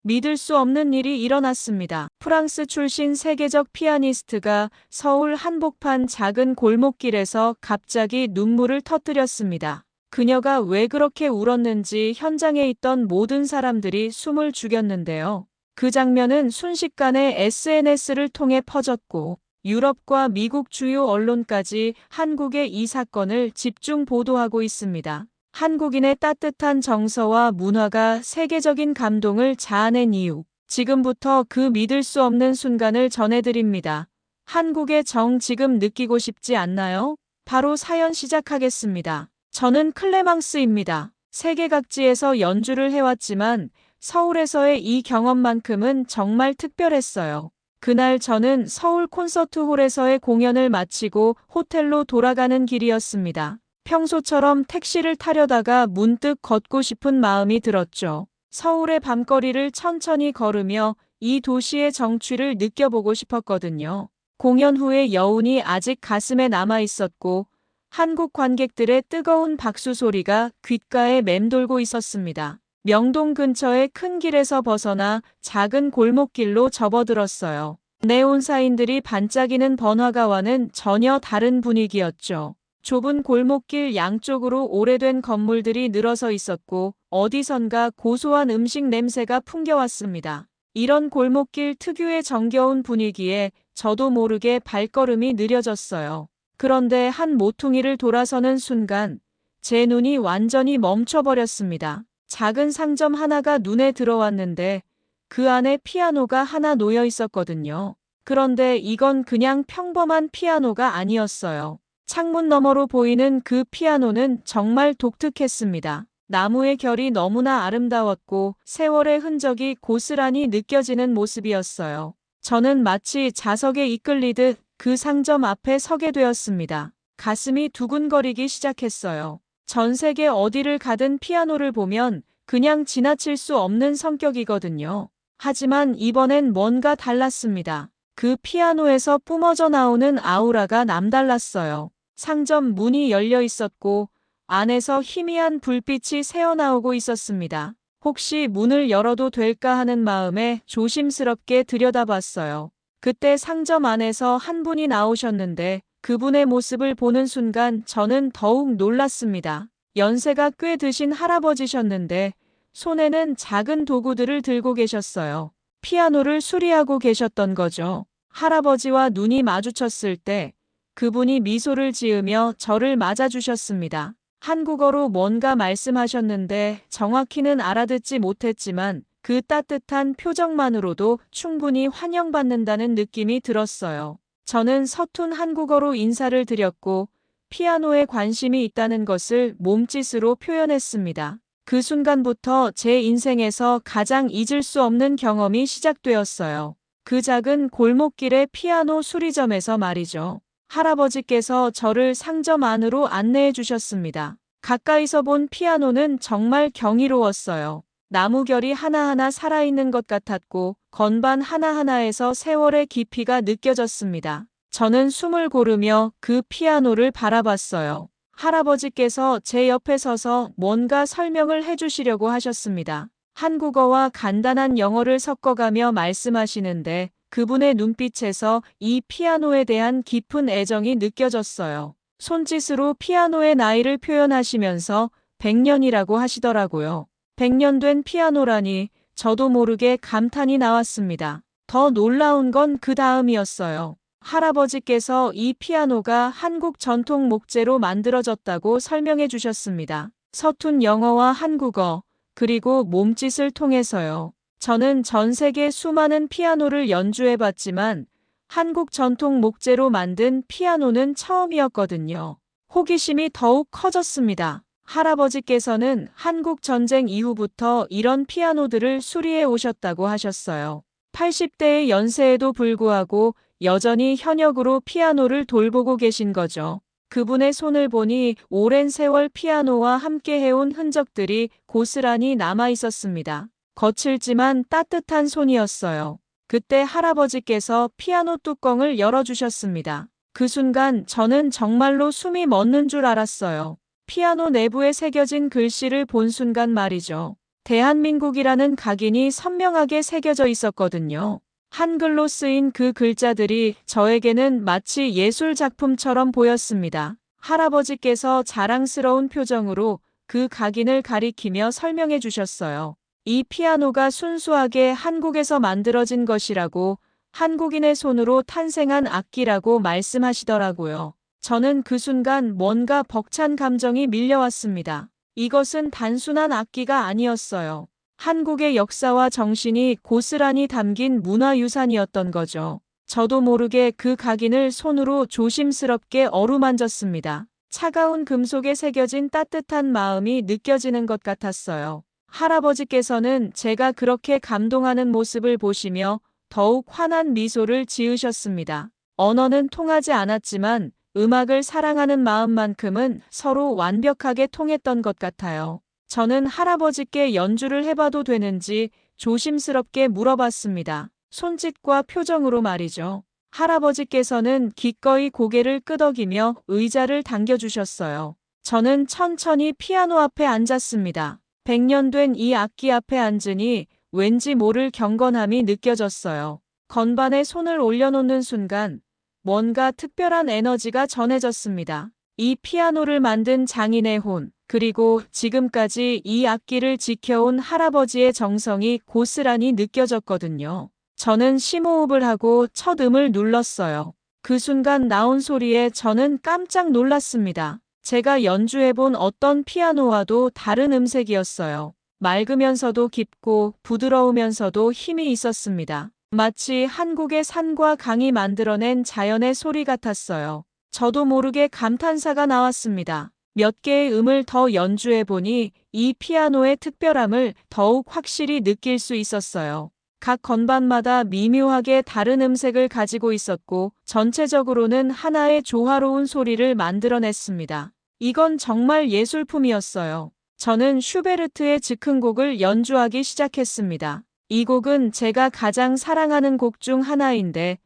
믿을 수 없는 일이 일어났습니다. 프랑스 출신 세계적 피아니스트가 서울 한복판 작은 골목길에서 갑자기 눈물을 터뜨렸습니다. 그녀가 왜 그렇게 울었는지 현장에 있던 모든 사람들이 숨을 죽였는데요. 그 장면은 순식간에 SNS를 통해 퍼졌고 유럽과 미국 주요 언론까지 한국의 이 사건을 집중 보도하고 있습니다. 한국인의 따뜻한 정서와 문화가 세계적인 감동을 자아낸 이유. 지금부터 그 믿을 수 없는 순간을 전해드립니다. 한국의 정 지금 느끼고 싶지 않나요? 바로 사연 시작하겠습니다. 저는 클레망스입니다. 세계 각지에서 연주를 해왔지만 서울에서의 이 경험만큼은 정말 특별했어요. 그날 저는 서울 콘서트홀에서의 공연을 마치고 호텔로 돌아가는 길이었습니다. 평소처럼 택시를 타려다가 문득 걷고 싶은 마음이 들었죠. 서울의 밤거리를 천천히 걸으며 이 도시의 정취를 느껴보고 싶었거든요. 공연 후의 여운이 아직 가슴에 남아 있었고 한국 관객들의 뜨거운 박수 소리가 귓가에 맴돌고 있었습니다. 명동 근처의 큰 길에서 벗어나 작은 골목길로 접어들었어요. 네온사인들이 반짝이는 번화가와는 전혀 다른 분위기였죠. 좁은 골목길 양쪽으로 오래된 건물들이 늘어서 있었고 어디선가 고소한 음식 냄새가 풍겨왔습니다. 이런 골목길 특유의 정겨운 분위기에 저도 모르게 발걸음이 느려졌어요. 그런데 한 모퉁이를 돌아서는 순간 제 눈이 완전히 멈춰버렸습니다. 작은 상점 하나가 눈에 들어왔는데 그 안에 피아노가 하나 놓여 있었거든요. 그런데 이건 그냥 평범한 피아노가 아니었어요. 창문 너머로 보이는 그 피아노는 정말 독특했습니다. 나무의 결이 너무나 아름다웠고 세월의 흔적이 고스란히 느껴지는 모습이었어요. 저는 마치 자석에 이끌리듯 그 상점 앞에 서게 되었습니다. 가슴이 두근거리기 시작했어요. 전 세계 어디를 가든 피아노를 보면 그냥 지나칠 수 없는 성격이거든요. 하지만 이번엔 뭔가 달랐습니다. 그 피아노에서 뿜어져 나오는 아우라가 남달랐어요. 상점 문이 열려 있었고 안에서 희미한 불빛이 새어나오고 있었습니다. 혹시 문을 열어도 될까 하는 마음에 조심스럽게 들여다봤어요. 그때 상점 안에서 한 분이 나오셨는데 그분의 모습을 보는 순간 저는 더욱 놀랐습니다. 연세가 꽤 드신 할아버지셨는데 손에는 작은 도구들을 들고 계셨어요. 피아노를 수리하고 계셨던 거죠. 할아버지와 눈이 마주쳤을 때 그분이 미소를 지으며 저를 맞아주셨습니다. 한국어로 뭔가 말씀하셨는데 정확히는 알아듣지 못했지만 그 따뜻한 표정만으로도 충분히 환영받는다는 느낌이 들었어요. 저는 서툰 한국어로 인사를 드렸고 피아노에 관심이 있다는 것을 몸짓으로 표현했습니다. 그 순간부터 제 인생에서 가장 잊을 수 없는 경험이 시작되었어요. 그 작은 골목길의 피아노 수리점에서 말이죠. 할아버지께서 저를 상점 안으로 안내해 주셨습니다. 가까이서 본 피아노는 정말 경이로웠어요. 나무결이 하나하나 살아있는 것 같았고 건반 하나하나에서 세월의 깊이가 느껴졌습니다. 저는 숨을 고르며 그 피아노를 바라봤어요. 할아버지께서 제 옆에 서서 뭔가 설명을 해주시려고 하셨습니다. 한국어와 간단한 영어를 섞어가며 말씀하시는데 그분의 눈빛에서 이 피아노에 대한 깊은 애정이 느껴졌어요. 손짓으로 피아노의 나이를 표현하시면서 100년이라고 하시더라고요. 100년 된 피아노라니 저도 모르게 감탄이 나왔습니다. 더 놀라운 건 그 다음이었어요. 할아버지께서 이 피아노가 한국 전통 목재로 만들어졌다고 설명해 주셨습니다. 서툰 영어와 한국어, 그리고 몸짓을 통해서요. 저는 전 세계 수많은 피아노를 연주해봤지만 한국 전통 목재로 만든 피아노는 처음이었거든요. 호기심이 더욱 커졌습니다. 할아버지께서는 한국 전쟁 이후부터 이런 피아노들을 수리해 오셨다고 하셨어요. 80대의 연세에도 불구하고 여전히 현역으로 피아노를 돌보고 계신 거죠. 그분의 손을 보니 오랜 세월 피아노와 함께 해온 흔적들이 고스란히 남아 있었습니다. 거칠지만 따뜻한 손이었어요. 그때 할아버지께서 피아노 뚜껑을 열어주셨습니다. 그 순간 저는 정말로 숨이 멎는 줄 알았어요. 피아노 내부에 새겨진 글씨를 본 순간 말이죠. 대한민국이라는 각인이 선명하게 새겨져 있었거든요. 한글로 쓰인 그 글자들이 저에게는 마치 예술 작품처럼 보였습니다. 할아버지께서 자랑스러운 표정으로 그 각인을 가리키며 설명해 주셨어요. 이 피아노가 순수하게 한국에서 만들어진 것이라고, 한국인의 손으로 탄생한 악기라고 말씀하시더라고요. 저는 그 순간 뭔가 벅찬 감정이 밀려왔습니다. 이것은 단순한 악기가 아니었어요. 한국의 역사와 정신이 고스란히 담긴 문화유산이었던 거죠. 저도 모르게 그 각인을 손으로 조심스럽게 어루만졌습니다. 차가운 금속에 새겨진 따뜻한 마음이 느껴지는 것 같았어요. 할아버지께서는 제가 그렇게 감동하는 모습을 보시며 더욱 환한 미소를 지으셨습니다. 언어는 통하지 않았지만 음악을 사랑하는 마음만큼은 서로 완벽하게 통했던 것 같아요. 저는 할아버지께 연주를 해봐도 되는지 조심스럽게 물어봤습니다. 손짓과 표정으로 말이죠. 할아버지께서는 기꺼이 고개를 끄덕이며 의자를 당겨주셨어요. 저는 천천히 피아노 앞에 앉았습니다. 100년 된 이 악기 앞에 앉으니 왠지 모를 경건함이 느껴졌어요. 건반에 손을 올려놓는 순간 뭔가 특별한 에너지가 전해졌습니다. 이 피아노를 만든 장인의 혼, 그리고 지금까지 이 악기를 지켜온 할아버지의 정성이 고스란히 느껴졌거든요. 저는 심호흡을 하고 첫 음을 눌렀어요. 그 순간 나온 소리에 저는 깜짝 놀랐습니다. 제가 연주해본 어떤 피아노와도 다른 음색이었어요. 맑으면서도 깊고 부드러우면서도 힘이 있었습니다. 마치 한국의 산과 강이 만들어낸 자연의 소리 같았어요. 저도 모르게 감탄사가 나왔습니다. 몇 개의 음을 더 연주해보니 이 피아노의 특별함을 더욱 확실히 느낄 수 있었어요. 각 건반마다 미묘하게 다른 음색을 가지고 있었고 전체적으로는 하나의 조화로운 소리를 만들어냈습니다. 이건 정말 예술품이었어요. 저는 슈베르트의 즉흥곡을 연주하기 시작했습니다. 이 곡은 제가 가장 사랑하는 곡 중 하나인데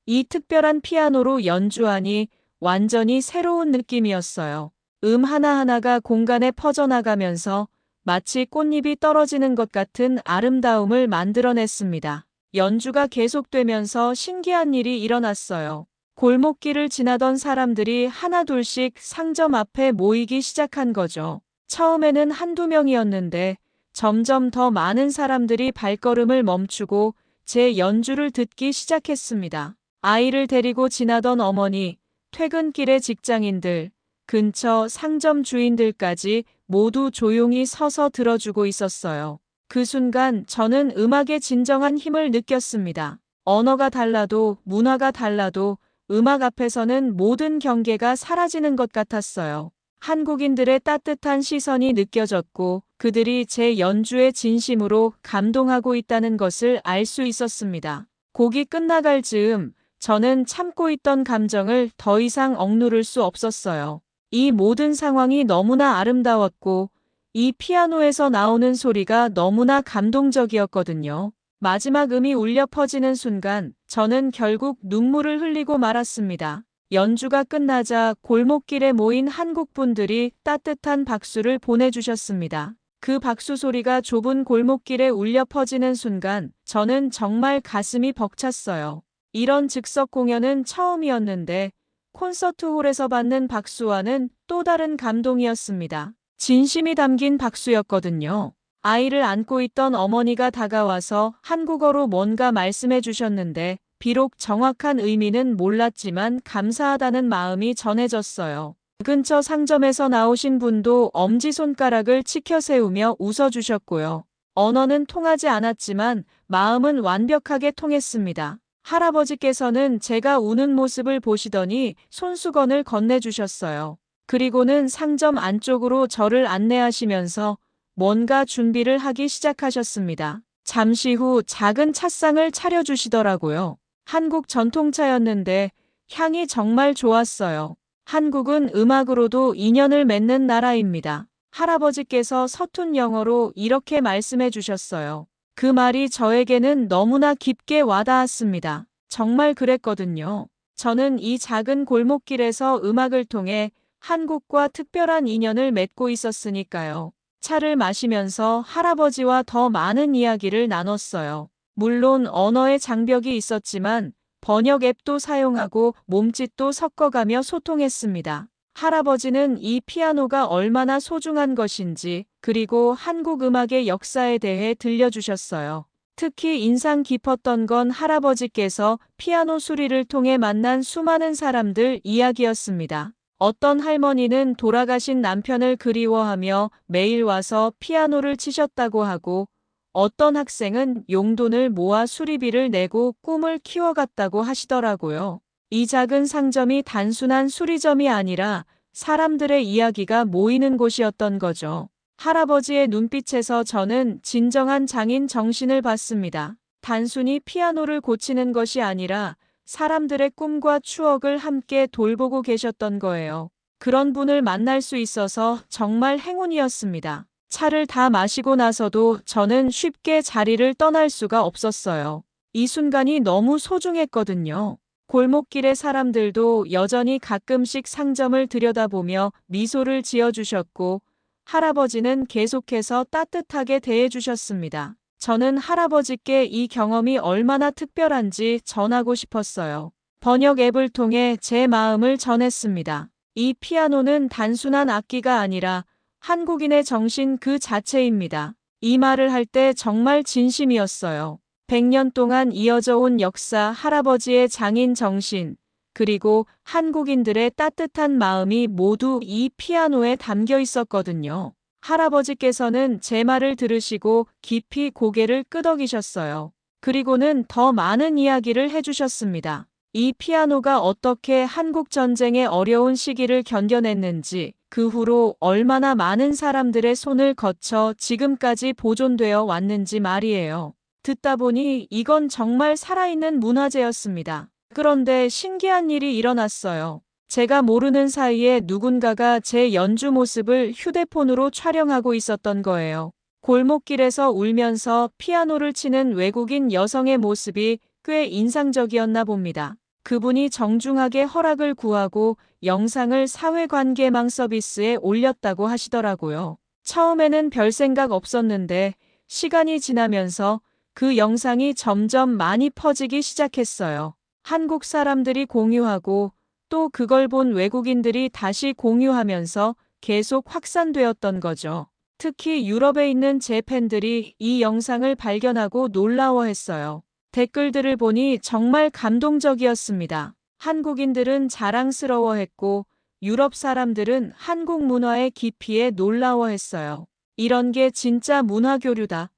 이 특별한 피아노로 연주하니 완전히 새로운 느낌이었어요. 하나하나가 공간에 퍼져나가면서 마치 꽃잎이 떨어지는 것 같은 아름다움을 만들어냈습니다. 연주가 계속되면서 신기한 일이 일어났어요. 골목길을 지나던 사람들이 하나둘씩 상점 앞에 모이기 시작한 거죠. 처음에는 한두 명이었는데 점점 더 많은 사람들이 발걸음을 멈추고 제 연주를 듣기 시작했습니다. 아이를 데리고 지나던 어머니, 퇴근길의 직장인들, 근처 상점 주인들까지 모두 조용히 서서 들어주고 있었어요. 그 순간 저는 음악의 진정한 힘을 느꼈습니다. 언어가 달라도 문화가 달라도 음악 앞에서는 모든 경계가 사라지는 것 같았어요. 한국인들의 따뜻한 시선이 느껴졌고 그들이 제 연주에 진심으로 감동하고 있다는 것을 알 수 있었습니다. 곡이 끝나갈 즈음 저는 참고 있던 감정을 더 이상 억누를 수 없었어요. 이 모든 상황이 너무나 아름다웠고 이 피아노에서 나오는 소리가 너무나 감동적이었거든요. 마지막 음이 울려 퍼지는 순간 저는 결국 눈물을 흘리고 말았습니다. 연주가 끝나자 골목길에 모인 한국 분들이 따뜻한 박수를 보내주셨습니다. 그 박수 소리가 좁은 골목길에 울려 퍼지는 순간 저는 정말 가슴이 벅찼어요. 이런 즉석 공연은 처음이었는데 콘서트홀에서 받는 박수와는 또 다른 감동이었습니다. 진심이 담긴 박수였거든요. 아이를 안고 있던 어머니가 다가와서 한국어로 뭔가 말씀해 주셨는데 비록 정확한 의미는 몰랐지만 감사하다는 마음이 전해졌어요. 근처 상점에서 나오신 분도 엄지손가락을 치켜 세우며 웃어주셨고요. 언어는 통하지 않았지만 마음은 완벽하게 통했습니다. 할아버지께서는 제가 우는 모습을 보시더니 손수건을 건네주셨어요. 그리고는 상점 안쪽으로 저를 안내하시면서 뭔가 준비를 하기 시작하셨습니다. 잠시 후 작은 찻상을 차려주시더라고요. 한국 전통차였는데 향이 정말 좋았어요. 한국은 음악으로도 인연을 맺는 나라입니다. 할아버지께서 서툰 영어로 이렇게 말씀해 주셨어요. 그 말이 저에게는 너무나 깊게 와닿았습니다. 정말 그랬거든요. 저는 이 작은 골목길에서 음악을 통해 한국과 특별한 인연을 맺고 있었으니까요. 차를 마시면서 할아버지와 더 많은 이야기를 나눴어요. 물론 언어의 장벽이 있었지만 번역 앱도 사용하고 몸짓도 섞어가며 소통했습니다. 할아버지는 이 피아노가 얼마나 소중한 것인지, 그리고 한국 음악의 역사에 대해 들려주셨어요. 특히 인상 깊었던 건 할아버지께서 피아노 수리를 통해 만난 수많은 사람들 이야기였습니다. 어떤 할머니는 돌아가신 남편을 그리워하며 매일 와서 피아노를 치셨다고 하고, 어떤 학생은 용돈을 모아 수리비를 내고 꿈을 키워갔다고 하시더라고요. 이 작은 상점이 단순한 수리점이 아니라 사람들의 이야기가 모이는 곳이었던 거죠. 할아버지의 눈빛에서 저는 진정한 장인 정신을 봤습니다. 단순히 피아노를 고치는 것이 아니라 사람들의 꿈과 추억을 함께 돌보고 계셨던 거예요. 그런 분을 만날 수 있어서 정말 행운이었습니다. 차를 다 마시고 나서도 저는 쉽게 자리를 떠날 수가 없었어요. 이 순간이 너무 소중했거든요. 골목길의 사람들도 여전히 가끔씩 상점을 들여다보며 미소를 지어주셨고, 할아버지는 계속해서 따뜻하게 대해주셨습니다. 저는 할아버지께 이 경험이 얼마나 특별한지 전하고 싶었어요. 번역 앱을 통해 제 마음을 전했습니다. 이 피아노는 단순한 악기가 아니라 한국인의 정신 그 자체입니다. 이 말을 할 때 정말 진심이었어요. 100년 동안 이어져 온 역사, 할아버지의 장인 정신, 그리고 한국인들의 따뜻한 마음이 모두 이 피아노에 담겨 있었거든요. 할아버지께서는 제 말을 들으시고 깊이 고개를 끄덕이셨어요. 그리고는 더 많은 이야기를 해주셨습니다. 이 피아노가 어떻게 한국 전쟁의 어려운 시기를 견뎌냈는지, 그 후로 얼마나 많은 사람들의 손을 거쳐 지금까지 보존되어 왔는지 말이에요. 듣다 보니 이건 정말 살아있는 문화재였습니다. 그런데 신기한 일이 일어났어요. 제가 모르는 사이에 누군가가 제 연주 모습을 휴대폰으로 촬영하고 있었던 거예요. 골목길에서 울면서 피아노를 치는 외국인 여성의 모습이 꽤 인상적이었나 봅니다. 그분이 정중하게 허락을 구하고 영상을 사회관계망 서비스에 올렸다고 하시더라고요. 처음에는 별 생각 없었는데 시간이 지나면서 그 영상이 점점 많이 퍼지기 시작했어요. 한국 사람들이 공유하고 또 그걸 본 외국인들이 다시 공유하면서 계속 확산되었던 거죠. 특히 유럽에 있는 제 팬들이 이 영상을 발견하고 놀라워했어요. 댓글들을 보니 정말 감동적이었습니다. 한국인들은 자랑스러워했고 유럽 사람들은 한국 문화의 깊이에 놀라워했어요. 이런 게 진짜 문화교류다.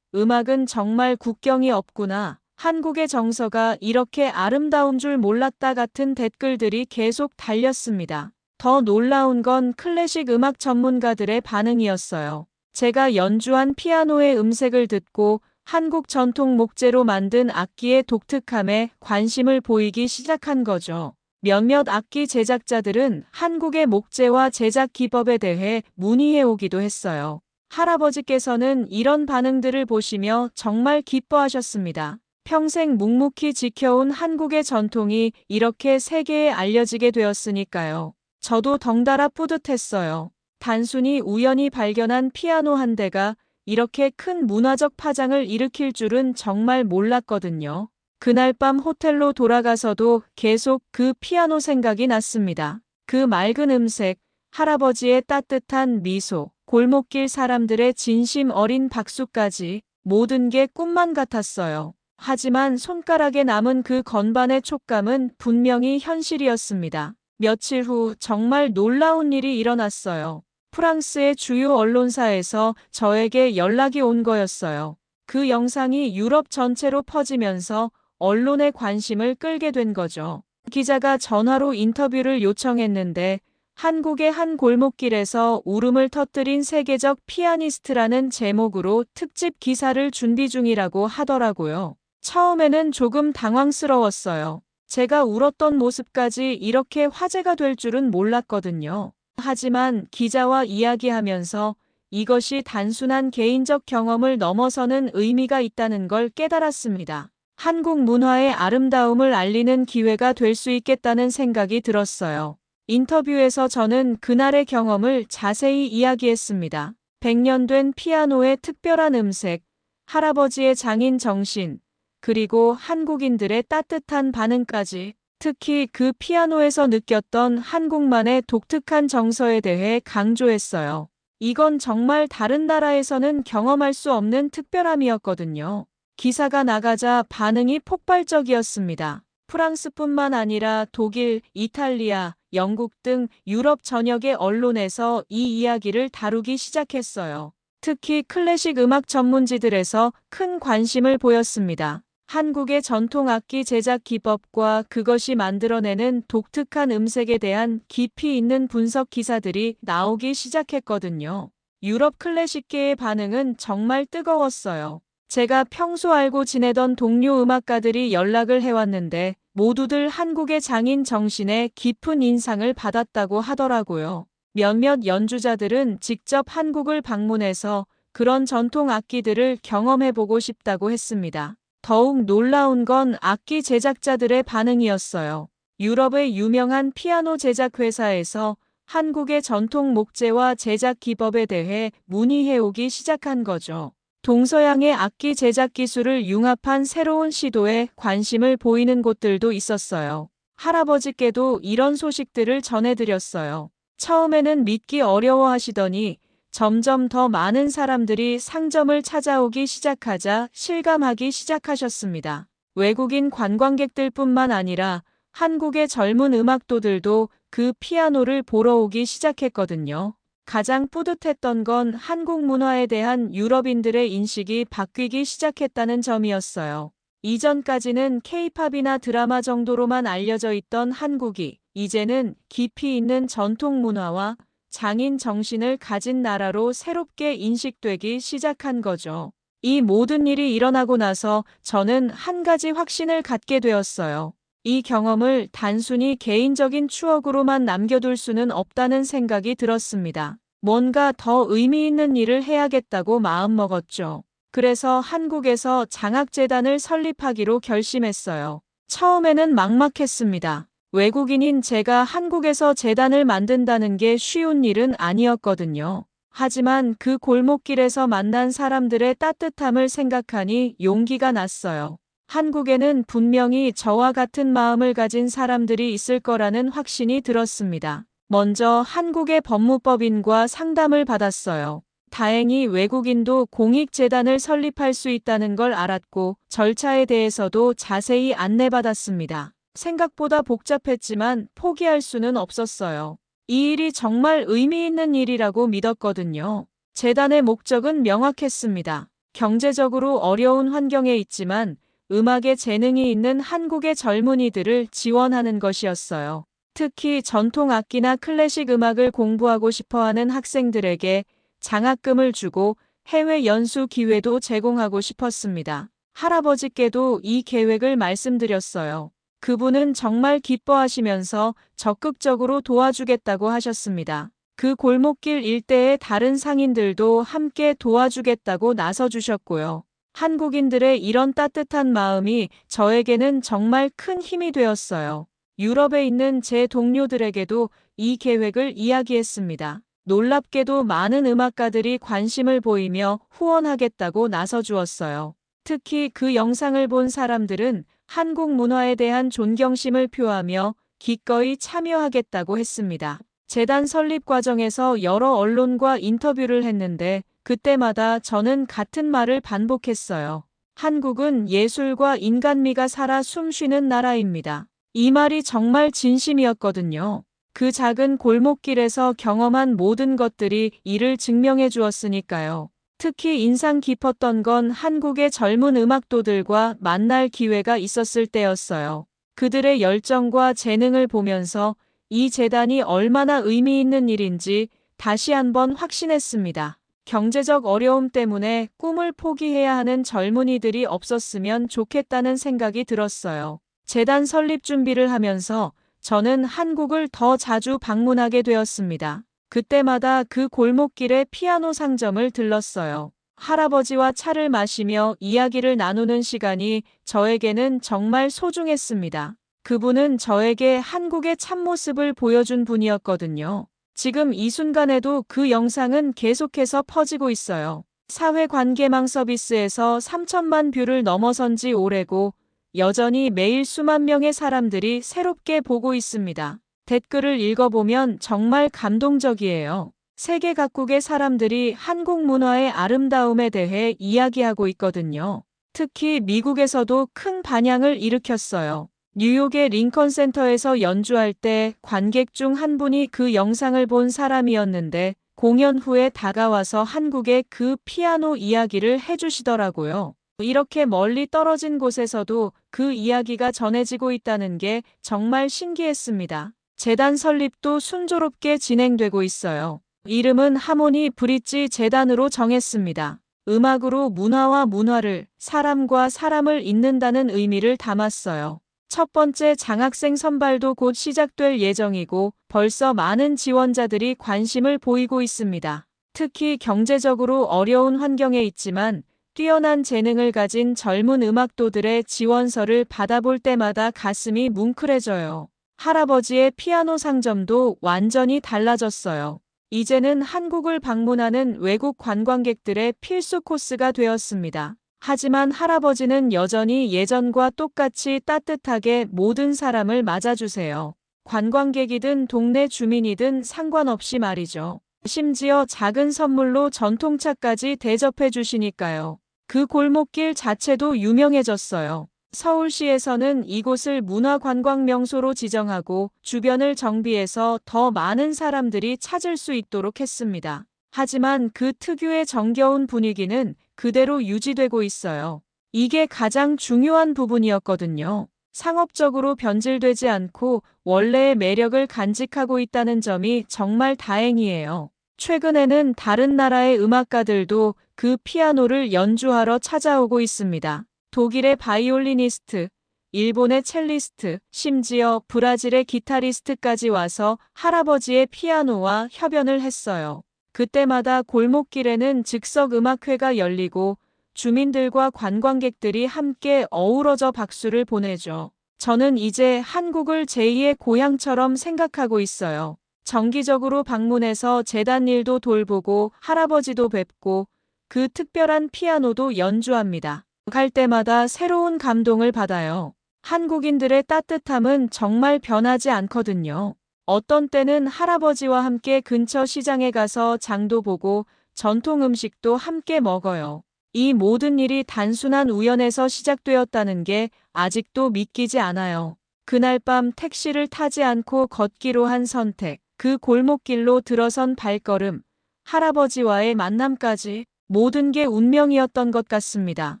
음악은 정말 국경이 없구나. 한국의 정서가 이렇게 아름다운 줄 몰랐다 같은 댓글들이 계속 달렸습니다. 더 놀라운 건 클래식 음악 전문가들의 반응이었어요. 제가 연주한 피아노의 음색을 듣고 한국 전통 목재로 만든 악기의 독특함에 관심을 보이기 시작한 거죠. 몇몇 악기 제작자들은 한국의 목재와 제작 기법에 대해 문의해 오기도 했어요. 할아버지께서는 이런 반응들을 보시며 정말 기뻐하셨습니다. 평생 묵묵히 지켜온 한국의 전통이 이렇게 세계에 알려지게 되었으니까요. 저도 덩달아 뿌듯했어요. 단순히 우연히 발견한 피아노 한 대가 이렇게 큰 문화적 파장을 일으킬 줄은 정말 몰랐거든요. 그날 밤 호텔로 돌아가서도 계속 그 피아노 생각이 났습니다. 그 맑은 음색, 할아버지의 따뜻한 미소, 골목길 사람들의 진심 어린 박수까지 모든 게 꿈만 같았어요. 하지만 손가락에 남은 그 건반의 촉감은 분명히 현실이었습니다. 며칠 후 정말 놀라운 일이 일어났어요. 프랑스의 주요 언론사에서 저에게 연락이 온 거였어요. 그 영상이 유럽 전체로 퍼지면서 언론의 관심을 끌게 된 거죠. 기자가 전화로 인터뷰를 요청했는데 한국의 한 골목길에서 울음을 터뜨린 세계적 피아니스트라는 제목으로 특집 기사를 준비 중이라고 하더라고요. 처음에는 조금 당황스러웠어요. 제가 울었던 모습까지 이렇게 화제가 될 줄은 몰랐거든요. 하지만 기자와 이야기하면서 이것이 단순한 개인적 경험을 넘어서는 의미가 있다는 걸 깨달았습니다. 한국 문화의 아름다움을 알리는 기회가 될 수 있겠다는 생각이 들었어요. 인터뷰에서 저는 그날의 경험을 자세히 이야기했습니다. 100년 된 피아노의 특별한 음색, 할아버지의 장인 정신, 그리고 한국인들의 따뜻한 반응까지, 특히 그 피아노에서 느꼈던 한국만의 독특한 정서에 대해 강조했어요. 이건 정말 다른 나라에서는 경험할 수 없는 특별함이었거든요. 기사가 나가자 반응이 폭발적이었습니다. 프랑스뿐만 아니라 독일, 이탈리아, 영국 등 유럽 전역의 언론에서 이 이야기를 다루기 시작했어요. 특히 클래식 음악 전문지들에서 큰 관심을 보였습니다. 한국의 전통 악기 제작 기법과 그것이 만들어내는 독특한 음색에 대한 깊이 있는 분석 기사들이 나오기 시작했거든요. 유럽 클래식계의 반응은 정말 뜨거웠어요. 제가 평소 알고 지내던 동료 음악가들이 연락을 해왔는데 모두들 한국의 장인 정신에 깊은 인상을 받았다고 하더라고요. 몇몇 연주자들은 직접 한국을 방문해서 그런 전통 악기들을 경험해보고 싶다고 했습니다. 더욱 놀라운 건 악기 제작자들의 반응이었어요. 유럽의 유명한 피아노 제작 회사에서 한국의 전통 목재와 제작 기법에 대해 문의해오기 시작한 거죠. 동서양의 악기 제작 기술을 융합한 새로운 시도에 관심을 보이는 곳들도 있었어요. 할아버지께도 이런 소식들을 전해드렸어요. 처음에는 믿기 어려워하시더니 점점 더 많은 사람들이 상점을 찾아오기 시작하자 실감하기 시작하셨습니다. 외국인 관광객들뿐만 아니라 한국의 젊은 음악도들도 그 피아노를 보러 오기 시작했거든요. 가장 뿌듯했던 건 한국 문화에 대한 유럽인들의 인식이 바뀌기 시작했다는 점이었어요. 이전까지는 케이팝이나 드라마 정도로만 알려져 있던 한국이 이제는 깊이 있는 전통 문화와 장인 정신을 가진 나라로 새롭게 인식되기 시작한 거죠. 이 모든 일이 일어나고 나서 저는 한 가지 확신을 갖게 되었어요. 이 경험을 단순히 개인적인 추억으로만 남겨둘 수는 없다는 생각이 들었습니다. 뭔가 더 의미 있는 일을 해야겠다고 마음먹었죠. 그래서 한국에서 장학재단을 설립하기로 결심했어요. 처음에는 막막했습니다. 외국인인 제가 한국에서 재단을 만든다는 게 쉬운 일은 아니었거든요. 하지만 그 골목길에서 만난 사람들의 따뜻함을 생각하니 용기가 났어요. 한국에는 분명히 저와 같은 마음을 가진 사람들이 있을 거라는 확신이 들었습니다. 먼저 한국의 법무법인과 상담을 받았어요. 다행히 외국인도 공익재단을 설립할 수 있다는 걸 알았고 절차에 대해서도 자세히 안내받았습니다. 생각보다 복잡했지만 포기할 수는 없었어요. 이 일이 정말 의미 있는 일이라고 믿었거든요. 재단의 목적은 명확했습니다. 경제적으로 어려운 환경에 있지만 음악에 재능이 있는 한국의 젊은이들을 지원하는 것이었어요. 특히 전통 악기나 클래식 음악을 공부하고 싶어하는 학생들에게 장학금을 주고 해외 연수 기회도 제공하고 싶었습니다. 할아버지께도 이 계획을 말씀드렸어요. 그분은 정말 기뻐하시면서 적극적으로 도와주겠다고 하셨습니다. 그 골목길 일대의 다른 상인들도 함께 도와주겠다고 나서주셨고요. 한국인들의 이런 따뜻한 마음이 저에게는 정말 큰 힘이 되었어요. 유럽에 있는 제 동료들에게도 이 계획을 이야기했습니다. 놀랍게도 많은 음악가들이 관심을 보이며 후원하겠다고 나서주었어요. 특히 그 영상을 본 사람들은 한국 문화에 대한 존경심을 표하며 기꺼이 참여하겠다고 했습니다. 재단 설립 과정에서 여러 언론과 인터뷰를 했는데 그때마다 저는 같은 말을 반복했어요. 한국은 예술과 인간미가 살아 숨쉬는 나라입니다. 이 말이 정말 진심이었거든요. 그 작은 골목길에서 경험한 모든 것들이 이를 증명해 주었으니까요. 특히 인상 깊었던 건 한국의 젊은 음악도들과 만날 기회가 있었을 때였어요. 그들의 열정과 재능을 보면서 이 재단이 얼마나 의미 있는 일인지 다시 한번 확신했습니다. 경제적 어려움 때문에 꿈을 포기해야 하는 젊은이들이 없었으면 좋겠다는 생각이 들었어요. 재단 설립 준비를 하면서 저는 한국을 더 자주 방문하게 되었습니다. 그때마다 그 골목길의 피아노 상점을 들렀어요. 할아버지와 차를 마시며 이야기를 나누는 시간이 저에게는 정말 소중했습니다. 그분은 저에게 한국의 참모습을 보여준 분이었거든요. 지금 이 순간에도 그 영상은 계속해서 퍼지고 있어요. 사회관계망 서비스에서 3천만 뷰를 넘어선 지 오래고 여전히 매일 수만 명의 사람들이 새롭게 보고 있습니다. 댓글을 읽어보면 정말 감동적이에요. 세계 각국의 사람들이 한국 문화의 아름다움에 대해 이야기하고 있거든요. 특히 미국에서도 큰 반향을 일으켰어요. 뉴욕의 링컨 센터에서 연주할 때 관객 중 한 분이 그 영상을 본 사람이었는데 공연 후에 다가와서 한국의 그 피아노 이야기를 해주시더라고요. 이렇게 멀리 떨어진 곳에서도 그 이야기가 전해지고 있다는 게 정말 신기했습니다. 재단 설립도 순조롭게 진행되고 있어요. 이름은 하모니 브릿지 재단으로 정했습니다. 음악으로 문화와 문화를, 사람과 사람을 잇는다는 의미를 담았어요. 첫 번째 장학생 선발도 곧 시작될 예정이고 벌써 많은 지원자들이 관심을 보이고 있습니다. 특히 경제적으로 어려운 환경에 있지만 뛰어난 재능을 가진 젊은 음악도들의 지원서를 받아볼 때마다 가슴이 뭉클해져요. 할아버지의 피아노 상점도 완전히 달라졌어요. 이제는 한국을 방문하는 외국 관광객들의 필수 코스가 되었습니다. 하지만 할아버지는 여전히 예전과 똑같이 따뜻하게 모든 사람을 맞아주세요. 관광객이든 동네 주민이든 상관없이 말이죠. 심지어 작은 선물로 전통차까지 대접해 주시니까요. 그 골목길 자체도 유명해졌어요. 서울시에서는 이곳을 문화관광명소로 지정하고 주변을 정비해서 더 많은 사람들이 찾을 수 있도록 했습니다. 하지만 그 특유의 정겨운 분위기는 그대로 유지되고 있어요. 이게 가장 중요한 부분이었거든요. 상업적으로 변질되지 않고 원래의 매력을 간직하고 있다는 점이 정말 다행이에요. 최근에는 다른 나라의 음악가들도 그 피아노를 연주하러 찾아오고 있습니다. 독일의 바이올리니스트, 일본의 첼리스트, 심지어 브라질의 기타리스트까지 와서 할아버지의 피아노와 협연을 했어요. 그때마다 골목길에는 즉석 음악회가 열리고 주민들과 관광객들이 함께 어우러져 박수를 보내죠. 저는 이제 한국을 제2의 고향처럼 생각하고 있어요. 정기적으로 방문해서 재단 일도 돌보고 할아버지도 뵙고 그 특별한 피아노도 연주합니다. 갈 때마다 새로운 감동을 받아요. 한국인들의 따뜻함은 정말 변하지 않거든요. 어떤 때는 할아버지와 함께 근처 시장에 가서 장도 보고 전통 음식도 함께 먹어요. 이 모든 일이 단순한 우연에서 시작되었다는 게 아직도 믿기지 않아요. 그날 밤 택시를 타지 않고 걷기로 한 선택, 그 골목길로 들어선 발걸음, 할아버지와의 만남까지 모든 게 운명이었던 것 같습니다.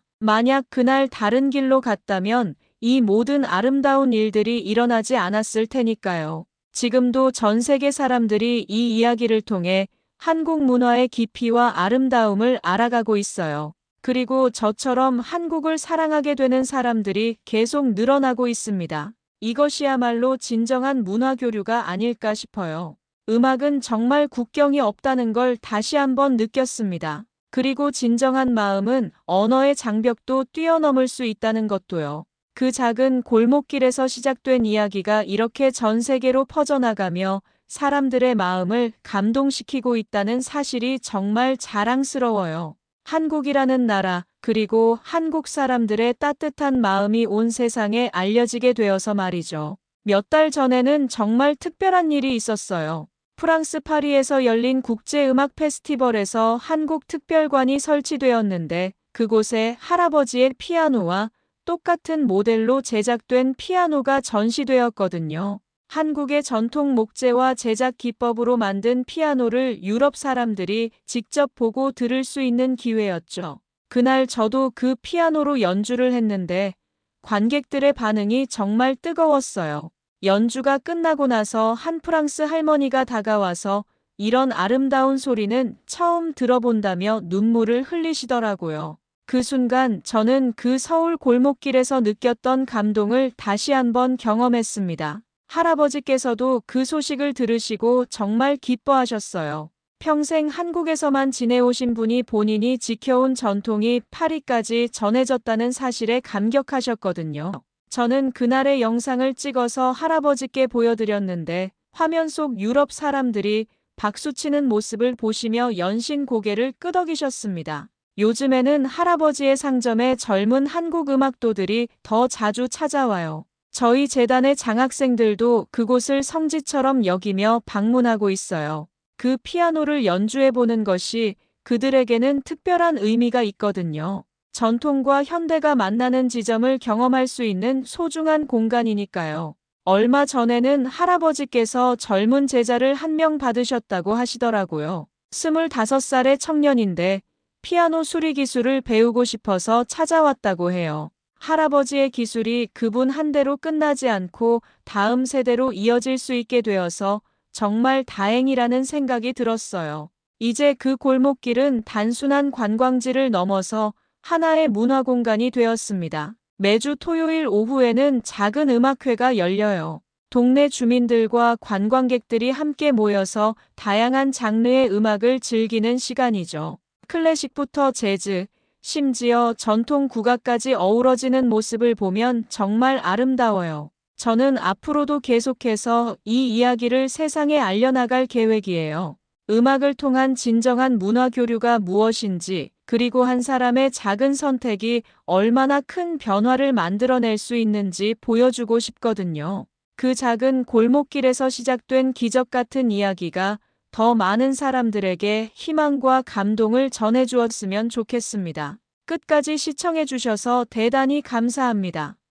만약 그날 다른 길로 갔다면 이 모든 아름다운 일들이 일어나지 않았을 테니까요. 지금도 전 세계 사람들이 이 이야기를 통해 한국 문화의 깊이와 아름다움을 알아가고 있어요. 그리고 저처럼 한국을 사랑하게 되는 사람들이 계속 늘어나고 있습니다. 이것이야말로 진정한 문화 교류가 아닐까 싶어요. 음악은 정말 국경이 없다는 걸 다시 한번 느꼈습니다. 그리고 진정한 마음은 언어의 장벽도 뛰어넘을 수 있다는 것도요. 그 작은 골목길에서 시작된 이야기가 이렇게 전 세계로 퍼져나가며 사람들의 마음을 감동시키고 있다는 사실이 정말 자랑스러워요. 한국이라는 나라, 그리고 한국 사람들의 따뜻한 마음이 온 세상에 알려지게 되어서 말이죠. 몇 달 전에는 정말 특별한 일이 있었어요. 프랑스 파리에서 열린 국제음악 페스티벌에서 한국 특별관이 설치되었는데 그곳에 할아버지의 피아노와 똑같은 모델로 제작된 피아노가 전시되었거든요. 한국의 전통 목재와 제작 기법으로 만든 피아노를 유럽 사람들이 직접 보고 들을 수 있는 기회였죠. 그날 저도 그 피아노로 연주를 했는데 관객들의 반응이 정말 뜨거웠어요. 연주가 끝나고 나서 한 프랑스 할머니가 다가와서 이런 아름다운 소리는 처음 들어본다며 눈물을 흘리시더라고요. 그 순간 저는 그 서울 골목길에서 느꼈던 감동을 다시 한번 경험했습니다. 할아버지께서도 그 소식을 들으시고 정말 기뻐하셨어요. 평생 한국에서만 지내오신 분이 본인이 지켜온 전통이 파리까지 전해졌다는 사실에 감격하셨거든요. 저는 그날의 영상을 찍어서 할아버지께 보여드렸는데 화면 속 유럽 사람들이 박수치는 모습을 보시며 연신 고개를 끄덕이셨습니다. 요즘에는 할아버지의 상점에 젊은 한국 음악도들이 더 자주 찾아와요. 저희 재단의 장학생들도 그곳을 성지처럼 여기며 방문하고 있어요. 그 피아노를 연주해보는 것이 그들에게는 특별한 의미가 있거든요. 전통과 현대가 만나는 지점을 경험할 수 있는 소중한 공간이니까요. 얼마 전에는 할아버지께서 젊은 제자를 한 명 받으셨다고 하시더라고요. 25살의 청년인데 피아노 수리 기술을 배우고 싶어서 찾아왔다고 해요. 할아버지의 기술이 그분 한 대로 끝나지 않고 다음 세대로 이어질 수 있게 되어서 정말 다행이라는 생각이 들었어요. 이제 그 골목길은 단순한 관광지를 넘어서 하나의 문화 공간이 되었습니다. 매주 토요일 오후에는 작은 음악회가 열려요. 동네 주민들과 관광객들이 함께 모여서 다양한 장르의 음악을 즐기는 시간이죠. 클래식부터 재즈, 심지어 전통 국악까지 어우러지는 모습을 보면 정말 아름다워요. 저는 앞으로도 계속해서 이 이야기를 세상에 알려나갈 계획이에요. 음악을 통한 진정한 문화 교류가 무엇인지, 그리고 한 사람의 작은 선택이 얼마나 큰 변화를 만들어낼 수 있는지 보여주고 싶거든요. 그 작은 골목길에서 시작된 기적 같은 이야기가 더 많은 사람들에게 희망과 감동을 전해주었으면 좋겠습니다. 끝까지 시청해주셔서 대단히 감사합니다.